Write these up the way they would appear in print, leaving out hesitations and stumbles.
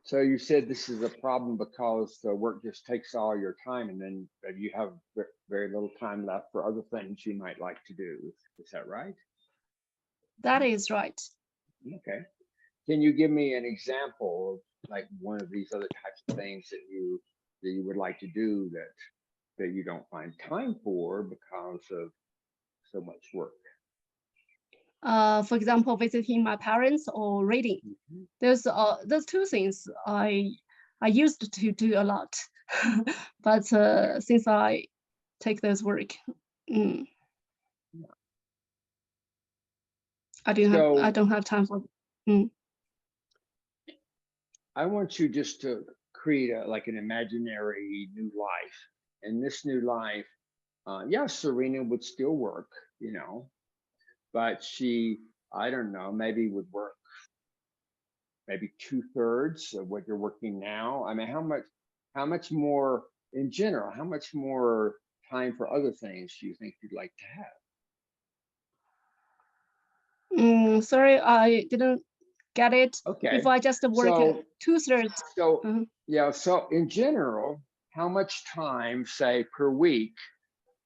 So you said this is a problem because the work just takes all your time, and then you have very little time left for other things you might like to do. Is that right? That is right. Okay. Can you give me an example of like one of these other types of things that you would like to do that you don't find time for because of so much work? For example, visiting my parents or reading. Mhm. There's two things I used to do a lot, but Okay. since I take this work, mm, I So don't have time for. Mm, I want you just to create like an imaginary new life. And this new life, yeah, Serena would still work, you know, but she, I don't know, maybe would work maybe 2/3 of what you're working now. I mean, how much more in general, how much more time for other things do you think you'd like to have? sorry, I didn't get it. If Okay, I just work so 2/3, so uh, yeah, so in general, how much time, say, per week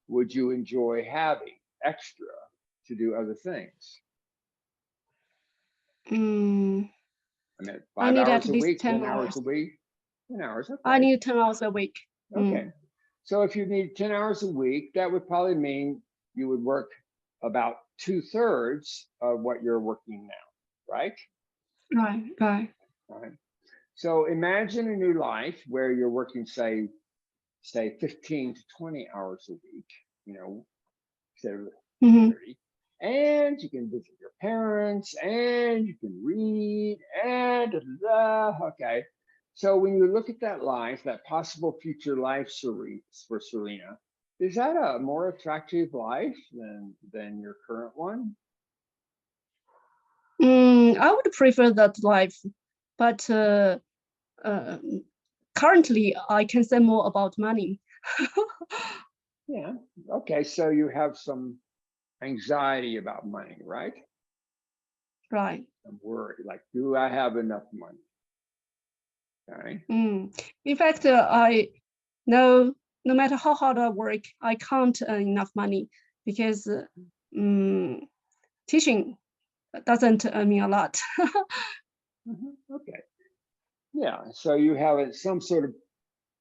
would you enjoy having extra to do other things? mm, I mean, I five need at hours a least week, 10 10 hours hours. a week, 10 hours, I okay, need 10 hours a week. okay. Mm, So if you need 10 hours a week, that would probably mean you would work about 2/3 of what you're working now, right? right, right. All right. So imagine a new life where you're working, say 15 to 20 hours a week, you know, instead of Mm-hmm. 30. And you can visit your parents and you can read and da, da, da. Okay. So when you look at that life, that possible future life for Serena, is that a more attractive life than your current one? I would prefer that life, but uh, currently I can say more about money. Yeah. Okay. So you have some anxiety about money, right? Right. I'm worried. Like, do I have enough money? Okay. In fact, I know no matter how hard I work, I can't earn enough money because um, teaching doesn't earn me a lot. Okay. Yeah. So you have some sort of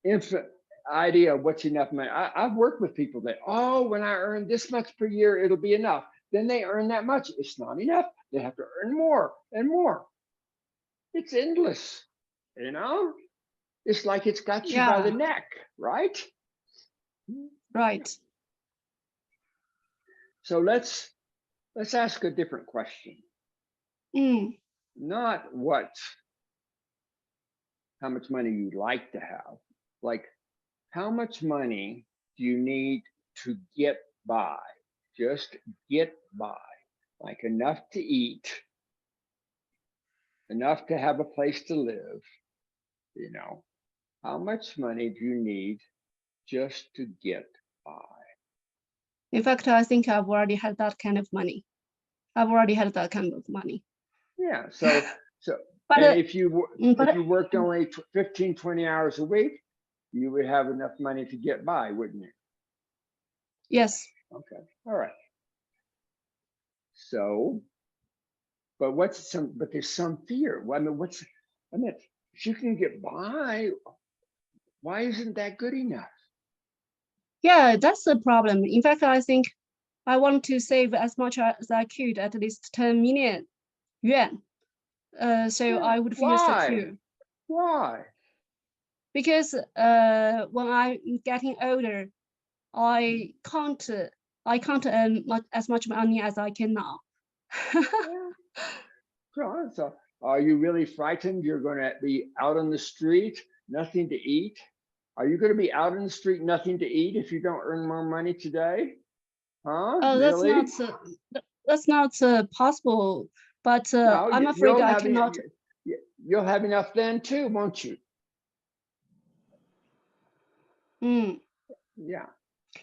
infant idea of what's enough money. I've worked with people that, oh, when I earn this much per year, it'll be enough. Then they earn that much. It's not enough. They have to earn more and more. It's endless, you know? It's like it's got you by the Yeah, neck, right? right. So let's ask a different question. Mm, Not how much money you'd like to have, like how much money do you need to get by? Just get by, like enough to eat, enough to have a place to live, you know. How much money do you need just to get by? in fact, I think I've already had that kind of money. I've already had that kind of money. Yeah, so But and if but you worked only 15, 20 hours a week, you would have enough money to get by, wouldn't you? Yeah. yes, Okay. All right. So, but there's some fear. Well, I mean, if you can get by, why isn't that good enough? yeah, that's the problem. In fact, I think I want to save as much as I could, at least 10 million yuan. So Yeah. I would feel Why? secure. Why? Because when I'm getting older, I can't I can't earn as much money as I can now. Yeah. So are you really frightened you're going to be out on the street, nothing to eat? Are you going to be out in the street, nothing to eat if you don't earn more money today? Huh? Oh, Really? that's not possible. But Well, I'm afraid I cannot. you'll have enough then too, won't you? Mm, Yeah.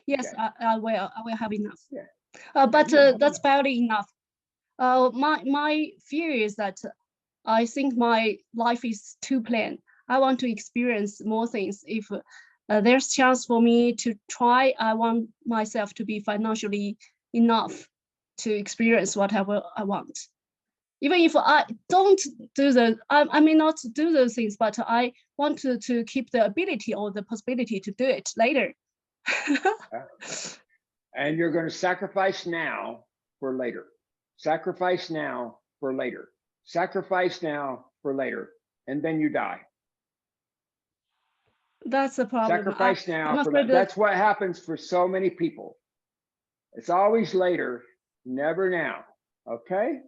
yes, Okay. I will have enough. Yeah. Yeah. But You'll have that's enough. barely enough. My fear is that I think my life is too plain. I want to experience more things. If there's chance for me to try, I want myself to be financially enough to experience whatever I want. Even if I don't do I may not do those things, but I want to keep the ability or the possibility to do it later. And you're going to sacrifice now for later. Sacrifice now for later. Sacrifice now for later. And then you die. That's the problem. Sacrifice now I'm for afraid later. That's what happens for so many people. It's always later, never now. Okay?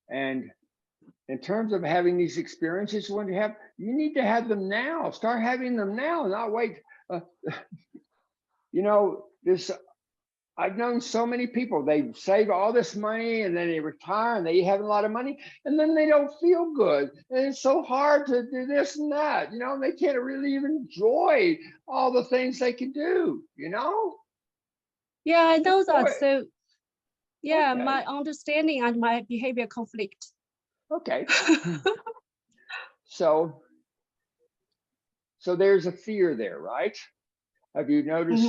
And in terms of having these experiences, you need to have them now. Start having them now, not wait. You know, I've known so many people, they save all this money and then they retire and they have a lot of money and then they don't feel good. And it's so hard to do this and that, you know, they can't really even enjoy all the things they can do, you know? Yeah, I know that. Boy. So yeah, Okay. my understanding and my behavior conflict. Okay. So there's a fear there, right? Have you noticed?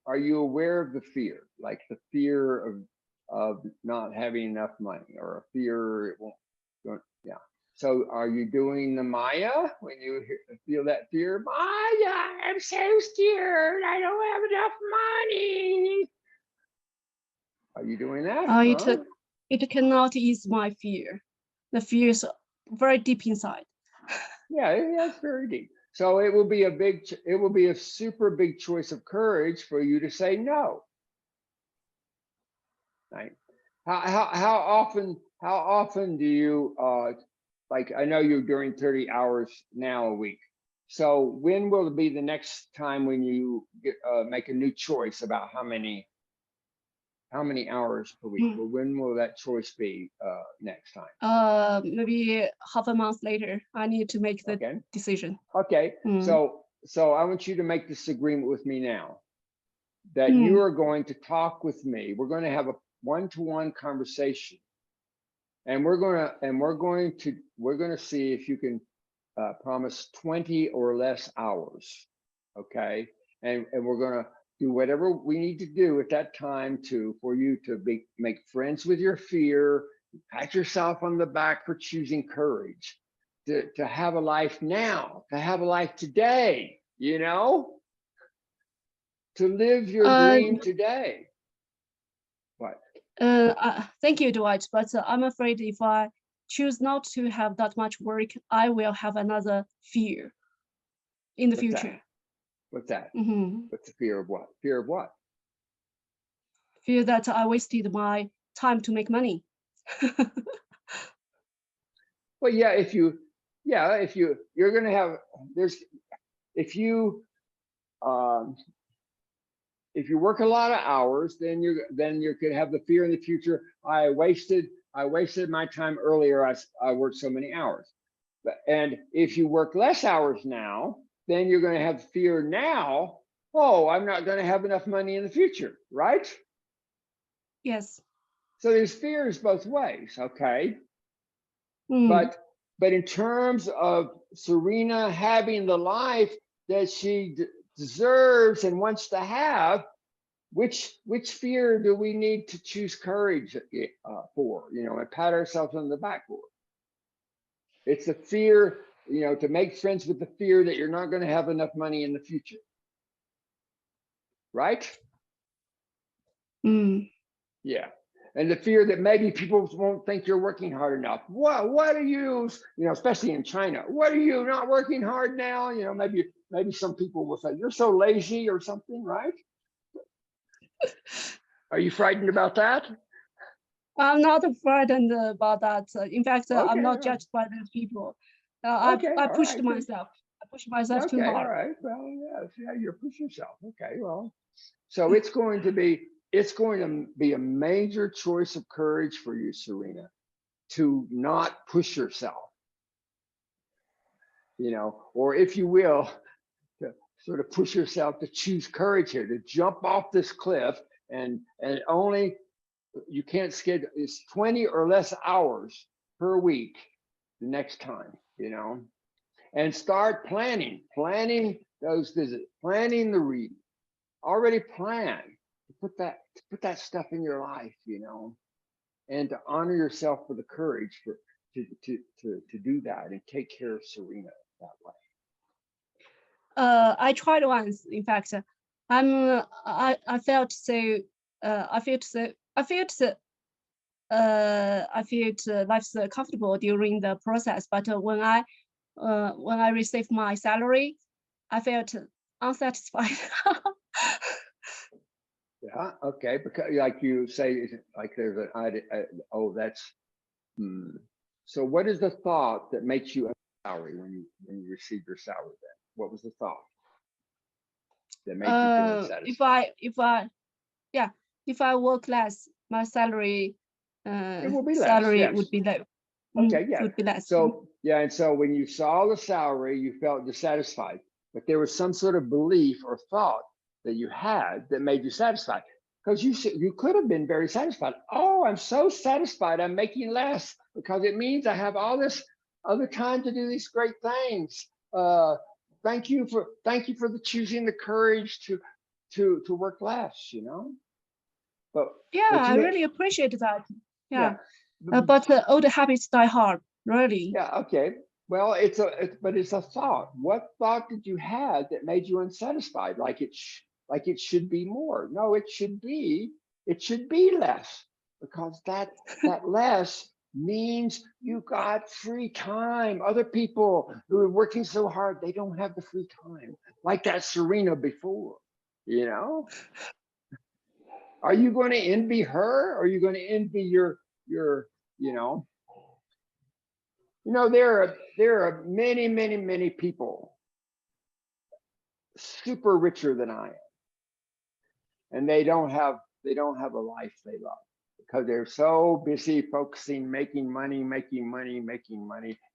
Are you aware of the fear, like the fear of not having enough money, or a fear it won't? Yeah. So are you doing the Maya when you feel that fear? Maya, I'm so scared. I don't have enough money. Are you doing that? It cannot ease my fear. The fear is very deep inside. Yeah, it's very deep. So it will be a super big choice of courage for you to say no. Right? How often do you like? I know you're doing 30 hours now a week. So when will it be the next time when you make a new choice about how many hours per week? Well, when will that choice be next time? Maybe half a month later, I need to make the decision. Okay. So I want you to make this agreement with me now that you are going to talk with me. We're going to have a one-to-one conversation, and we're going to see if you can promise 20 or less hours. Okay. And we're going to do whatever we need to do at that time for you to make friends with your fear, pat yourself on the back for choosing courage, to have a life now, to have a life today, you know, to live your dream today. What? Thank you, Dwight, but I'm afraid if I choose not to have that much work, I will have another fear in the future. What's that? What's the fear of what? Fear of what? Fear that I wasted my time to make money. Well, yeah, if you're going to have, if you work a lot of hours, then you could have the fear in the future. I wasted my time earlier. I worked so many hours. And if you work less hours now, then you're going to have fear now. Oh, I'm not going to have enough money in the future, right? Yes. So there's fears both ways, okay? But in terms of Serena having the life that she deserves and wants to have, which fear do we need to choose courage for, you know, and pat ourselves on the back for? It's the fear, you know, to make friends with the fear that you're not going to have enough money in the future. Right? Yeah. And the fear that maybe people won't think you're working hard enough. What are you, you know, especially in China, what are you not working hard now? You know, maybe some people will say, you're so lazy or something, right? Are you frightened about that? I'm not frightened about that. In fact, I'm not judged by those people. I pushed myself. I pushed myself too hard. All right. Well, yes, yeah, you're pushing yourself. Okay. Well, so it's going to be a major choice of courage for you, Serena, to not push yourself. You know, or if you will, to sort of push yourself to choose courage here, to jump off this cliff and only you can't schedule, it's 20 or less hours per week the next time, and start planning those visits, planning the reading. Already plan to put that stuff in your life, and to honor yourself for the courage to do that and take care of Serena that way. I tried once. In fact, I felt so. I felt life's comfortable during the process. But when I received my salary, I felt unsatisfied. Yeah. Okay. Because like you say, like there's oh, that's. So what is the thought that makes you a salary when you receive your salary? Then what was the thought that made you feel unsatisfied? If I work less, my salary It will be less. Yes. would be low. Okay. Yeah. Would be less. So yeah, and so when you saw the salary, you felt dissatisfied, but there was some sort of belief or thought that you had that made you satisfied. Because you could have been very satisfied. Oh, I'm so satisfied. I'm making less because it means I have all this other time to do these great things. Thank you for choosing the courage to work less. But I really appreciate that. Yeah. But old habits die hard. Really. Yeah. Okay. Well, it's a thought. What thought did you have that made you unsatisfied? Like it should be more. No, it should be less, because that less means you got free time. Other people who are working so hard, they don't have the free time. Like that Serena before, Are you going to envy her, or are you going to envy your there are many people super richer than I am, and they don't have a life they love because they're so busy focusing making money.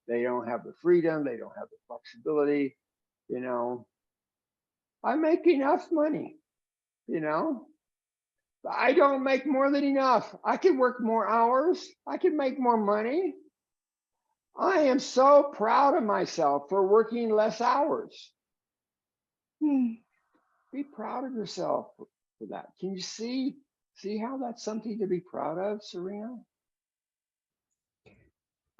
They don't have the freedom, they don't have the flexibility. I make enough money, but I don't make more than enough. I can work more hours, I can make more money. I am so proud of myself for working less hours. Be proud of yourself for that. Can you see how that's something to be proud of, Serena?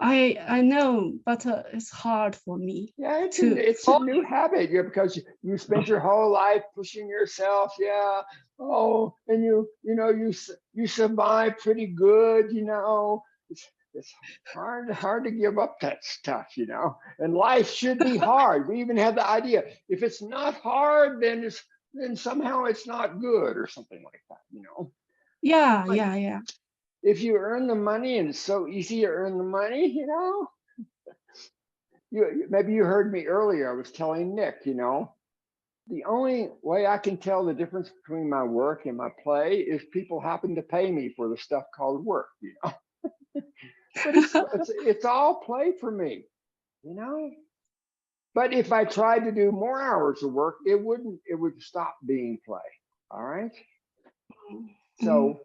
I know, but it's hard for me. Yeah, it's a new habit. Because you spent your whole life pushing yourself. Yeah. Oh, and you survive pretty good. It's hard to give up that stuff. And life should be hard. We even have the idea, if it's not hard, then somehow it's not good or something like that. Yeah. If you earn the money and it's so easy to earn the money, maybe you heard me earlier. I was telling Nick, the only way I can tell the difference between my work and my play is people happen to pay me for the stuff called work, But it's all play for me, But if I tried to do more hours of work, it would stop being play. All right. So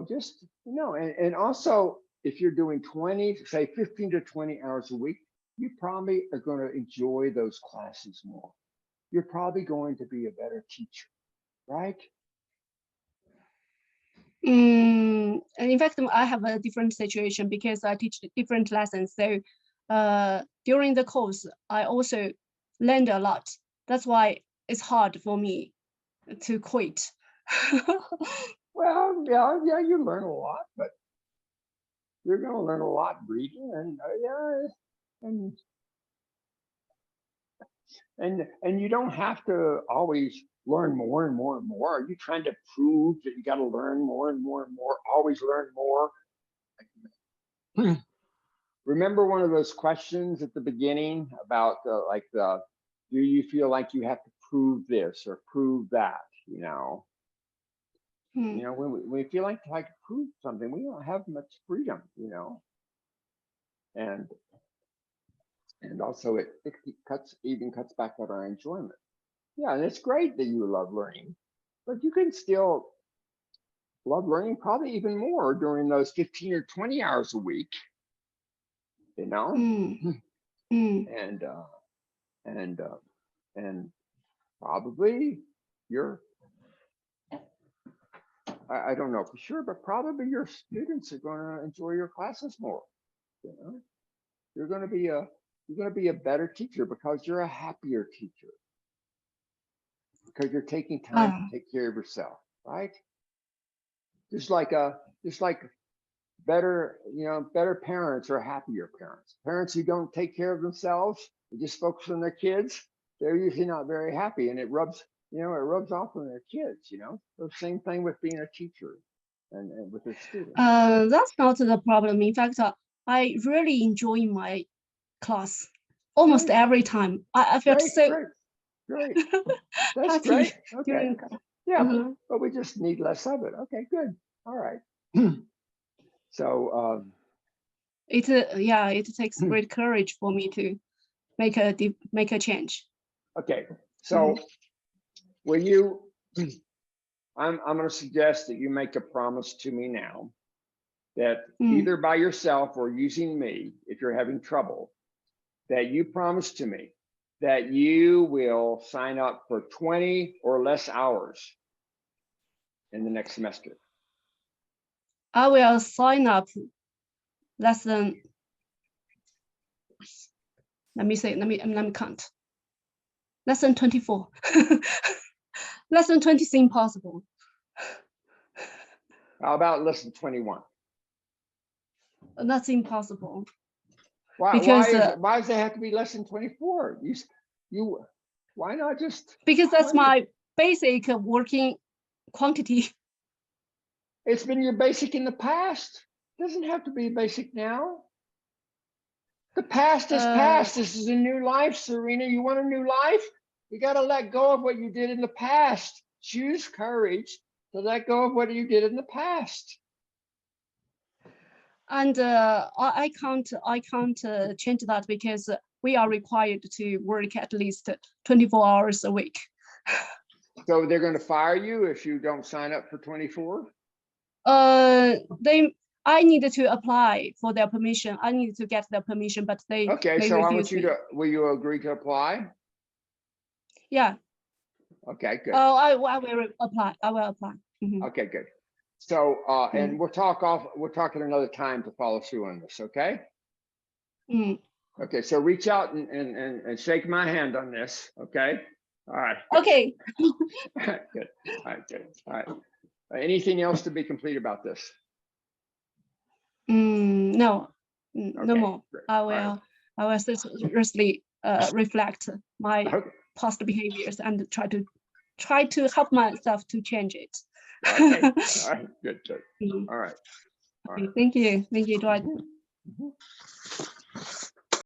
just, and also if you're doing 15 to 20 hours a week, you probably are going to enjoy those classes more. You're probably going to be a better teacher, right? And in fact, I have a different situation because I teach different lessons. So during the course, I also learned a lot. That's why it's hard for me to quit. Well, yeah, you learn a lot, but you're going to learn a lot reading, and you don't have to always learn more and more and more. Are you trying to prove that you got to learn more and more and more? Always learn more. Remember one of those questions at the beginning about do you feel like you have to prove this or prove that? When we feel like to prove something, we don't have much freedom, and also it cuts back on our enjoyment. Yeah, and it's great that you love learning, but you can still love learning probably even more during those 15 or 20 hours a week, you know, and probably your, I don't know for sure, but probably your students are going to enjoy your classes more. You know, you're going to be a better teacher because you're a happier teacher, because you're taking time to take care of yourself, right? Just like better, better parents are happier parents. Parents who don't take care of themselves, they just focus on their kids, they're usually not very happy, and it rubs off on their kids. The same thing with being a teacher and with their students. That's not the problem. In fact, I really enjoy my class almost every time. I felt Great. That's happy great. Okay. during. Yeah, but we just need less of it. Okay, good. All right. So it takes great courage for me to make a change. Okay, so will you? I'm going to suggest that you make a promise to me now that either by yourself or using me, if you're having trouble, that you promise to me that you will sign up for 20 or less hours in the next semester. I will sign up less than, let me count. Less than 24. Less than 20 seems possible. How about less than 21? That's impossible. Why does it have to be less than 24? You why not just? Because that's my basic working quantity. It's been your basic in the past. It doesn't have to be basic now. The past is past. This is a new life, Serena. You want a new life? You got to let go of what you did in the past. Choose courage to let go of what you did in the past. And I can't change that because we are required to work at least 24 hours a week. So they're going to fire you if you don't sign up for 24? I need to apply for their permission. I need to get their permission, but they okay. They so I want want you to. Will you agree to apply? Yeah. Okay. Good. Oh, I will apply. I will apply. Okay. Good. So and we'll talk at another time to follow through on this. Okay. Okay. So reach out and shake my hand on this. Okay. All right. Okay. Good. All right. Good. All right. Anything else to be complete about this? No. Okay, no more. Great. I will seriously reflect my past behaviors and try to help myself to change it. Okay. All right. Good. All right. Okay. Thank you, Dwight.